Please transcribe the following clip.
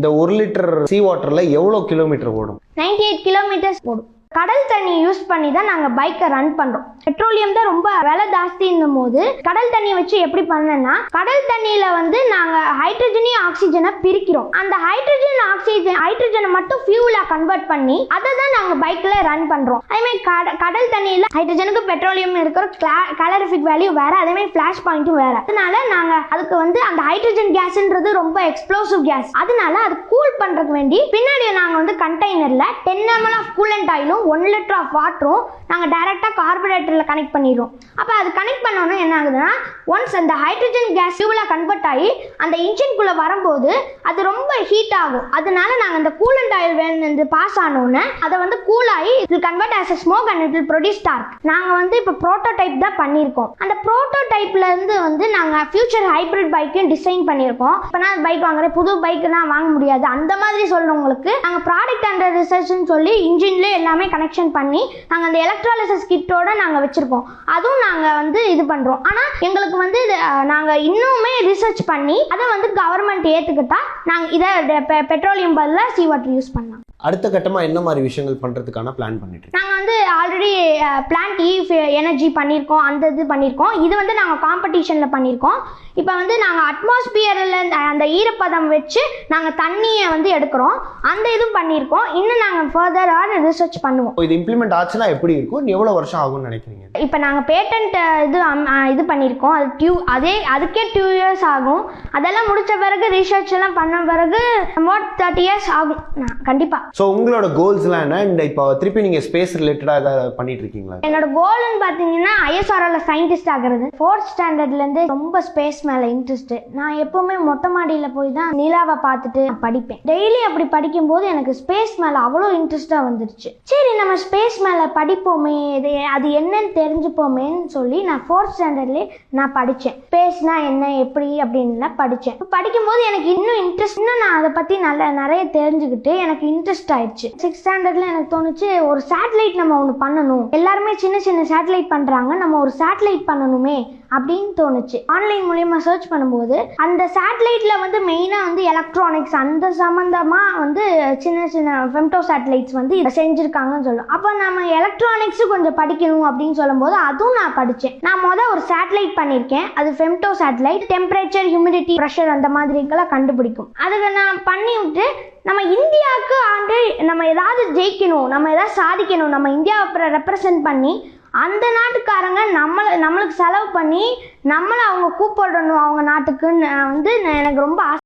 இந்த 1 லிட்டர் சீ வாட்டர்ல எவ்வளவு கிலோமீட்டர் ஓடும்? 98 கிலோமீட்டர்ஸ் ஓடும். கடல் தண்ணி யூஸ் பண்ணி தான் நாங்கள் பைக்கை ரன் பண்ணுறோம். பெட்ரோலியம் தான் ரொம்ப விலை ஜாஸ்தின்னும் போது கடல் தண்ணியை வச்சு எப்படி பண்ணனா, கடல் தண்ணியில் வந்து நாங்கள் ஹைட்ரஜனையும் ஆக்சிஜனை பிரிக்கிறோம். அந்த ஹைட்ரஜனை மட்டும் ஃபியூலாக கன்வெர்ட் பண்ணி அதை தான் நாங்கள் பைக்கில் ரன் பண்ணுறோம். அதேமாதிரி கடல் தண்ணியில் ஹைட்ரஜனுக்கு பெட்ரோலியம் இருக்கிற கலரிஃபிக் வேல்யூ வேறு, அதேமாதிரி ஃப்ளாஷ் பாயிண்ட்டும் வேறு. அதனால நாங்கள் அதுக்கு வந்து அந்த ஹைட்ரஜன் கேஸ்ன்றது ரொம்ப எக்ஸ்ப்ளோசிவ் கேஸ். அதனால அது கூல் பண்ணுறதுக்கு வேண்டி பின்னாடி நாங்கள் வந்து கண்டெய்னரில் 10 ml ஆஃப் கூலண்ட் ஆயிலும் 1 லிட்டர் ஆஃப் வாட்டரும் நாங்கள் டைரெக்டாக கார்பரேட்டரில் கனெக்ட் பண்ணிடுறோம். அப்போ அது கனெக்ட் பண்ணோன்னா என்ன ஆகுதுன்னா, ஒன்ஸ் அந்த ஹைட்ரஜன் கேஸ் ஃபியூலாக கன்வெர்ட் ஆகி அந்த இன்ஜின்குள்ளே வரும்போது அது ரொம்ப ஹீட் ஆகும். அதனால நாங்கள் அந்த கூலண்ட் ஆயில் வேணும் பாஸ் ஆனோன்னு அதை வந்து கூல் ஆகி இது convert as smoke and it will produce dark. நாங்கள் வந்து இப்போ ப்ரோட்டோடைப் தான் பண்ணியிருக்கோம். அந்த ப்ரோட்டோடைப்லேருந்து வந்து நாங்கள் ஃபியூச்சர் ஹைப்ரிட் பைக்கையும் டிசைன் பண்ணியிருக்கோம். இப்போ நான் பைக் வாங்குறேன், புது பைக்கெலாம் வாங்க முடியாது, அந்த மாதிரி சொல்கிறவங்களுக்கு நாங்கள் ப்ராடக்ட் அண்டர் ரிசர்ச்னு சொல்லி இன்ஜின்லேயே எல்லாமே கனெக்ஷன் பண்ணி நாங்கள் அந்த எலக்ட்ராலிசிஸ் கிட்டோட நாங்கள் வச்சுருக்கோம். அதுவும் நாங்கள் வந்து இது பண்ணுறோம். ஆனால் எங்களுக்கு வந்து நாங்கள் இன்னுமே ரிசர்ச் பண்ணி அதை வந்து கவர்மெண்ட் ஏற்றுக்கிட்டா நாங்கள் இதை பெட்ரோலியம் பதிலாக சீ வாட்டர் யூஸ் பண்ணலாம். அடுத்த கட்டமாக என்ன மாதிரி விஷயங்கள் பண்ணுறதுக்கான பிளான் பண்ணிட்டு நாங்கள் வந்து ஆல்ரெடி பிளான்ட் எனர்ஜி பண்ணியிருக்கோம், அந்த இது பண்ணியிருக்கோம். இது வந்து நாங்கள் காம்படிஷனில் பண்ணியிருக்கோம். இப்போ வந்து நாங்கள் அட்மாஸ்பியரில் அந்த ஈரப்பதம் வச்சு நாங்கள் தண்ணியை வந்து எடுக்கிறோம், அந்த இதுவும் பண்ணியிருக்கோம். இன்னும் நாங்கள் ஃபர்தராக ரிசர்ச் பண்ணுவோம். இது இம்ப்ளிமெண்ட் ஆச்சுன்னா எப்படி இருக்கும், எவ்வளோ வருஷம் ஆகும்னு நினைக்கிறீங்க? இப்போ நாங்கள் பேட்டன்ட் இது பண்ணியிருக்கோம். அதுக்கே 2 years ஆகும். அதெல்லாம் முடித்த பிறகு ரிசர்ச் எல்லாம் பண்ண பிறகு 30 years ஆகும் கண்டிப்பாக. ஸோ உங்களோட கோல்ஸ்லாம் என்ன? இந்த இப்போ திருப்பி நீங்கள் ஸ்பேஸ் ரிலேட்டடாக ஏதாவது பண்ணிட்டு இருக்கீங்களா? என்னோட கோல்னு பார்த்தீங்கன்னா ISROல சயின்டிஸ்ட் ஆகிறது. 4th ஸ்டாண்டர்ட்லேருந்து ரொம்ப ஸ்பேஸ் மேலே இன்ட்ரெஸ்ட். நான் எப்போவுமே மொட்டை மாடியில் போய் தான் நிலாவை பார்த்துட்டு படிப்பேன். டெய்லி அப்படி படிக்கும்போது எனக்கு ஸ்பேஸ் மேலே அவ்வளோ இன்ட்ரெஸ்டாக வந்துருச்சு. சரி நம்ம ஸ்பேஸ் மேலே படிப்போமே, அது என்னன்னு தெரிஞ்சுப்போமேன்னு சொல்லி நான் 4th ஸ்டாண்டர்ட்லேயே நான் படித்தேன். ஸ்பேஸ்னா என்ன எப்படி அப்படின்லாம் படித்தேன். படிக்கும்போது எனக்கு இன்னும் இன்ட்ரெஸ்ட், இன்னும் நான் அதை பற்றி நிறைய தெரிஞ்சுக்கிட்டு எனக்கு இன்ட்ரெஸ்ட் ஆயிடுச்சு. 6th ஸ்டாண்டர்ட்ல எனக்கு தோணுச்சு, ஒரு சேட்டலைட் நம்ம ஒன்று பண்ணணும். எல்லாருமே சின்ன சின்ன சேட்டலைட் பண்ணுறாங்க, நம்ம ஒரு சேட்டலைட் பண்ணணுமே அப்படின்னு தோணுச்சு. ஆன்லைன் மூலியமா சர்ச் பண்ணும்போது அந்த சேட்டலைட்ல வந்து மெயினாக வந்து எலக்ட்ரானிக்ஸ் அந்த சம்மந்தமாக வந்து சின்ன சின்ன ஃபெம்டோ சேட்டலைட்ஸ் வந்து செஞ்சுருக்காங்கன்னு சொல்லும். அப்போ நம்ம எலக்ட்ரானிக்ஸு கொஞ்சம் படிக்கணும் அப்படின்னு சொல்லும்போது அதுவும் நான் படித்தேன். நான் ஒரு சேட்டலைட் பண்ணியிருக்கேன். அது femto satellite. Temperature, humidity, pressure அந்த மாதிரிக்கெல்லாம் கண்டுபிடிக்கும். அதுக்கு நான் பண்ணி விட்டு நம்ம இந்தியாவுக்கு நம்ம ஏதாவது ஜெயிக்கணும், நம்ம ஏதாவது சாதிக்கணும், நம்ம இந்தியாவை ரெப்ரசன்ட் பண்ணி அந்த நாட்டுக்காரங்க நம்மளுக்கு செலவு பண்ணி நம்மளை அவங்க கூப்பிடணும் அவங்க நாட்டுக்குன்னு வந்து எனக்கு ரொம்ப ஆசை.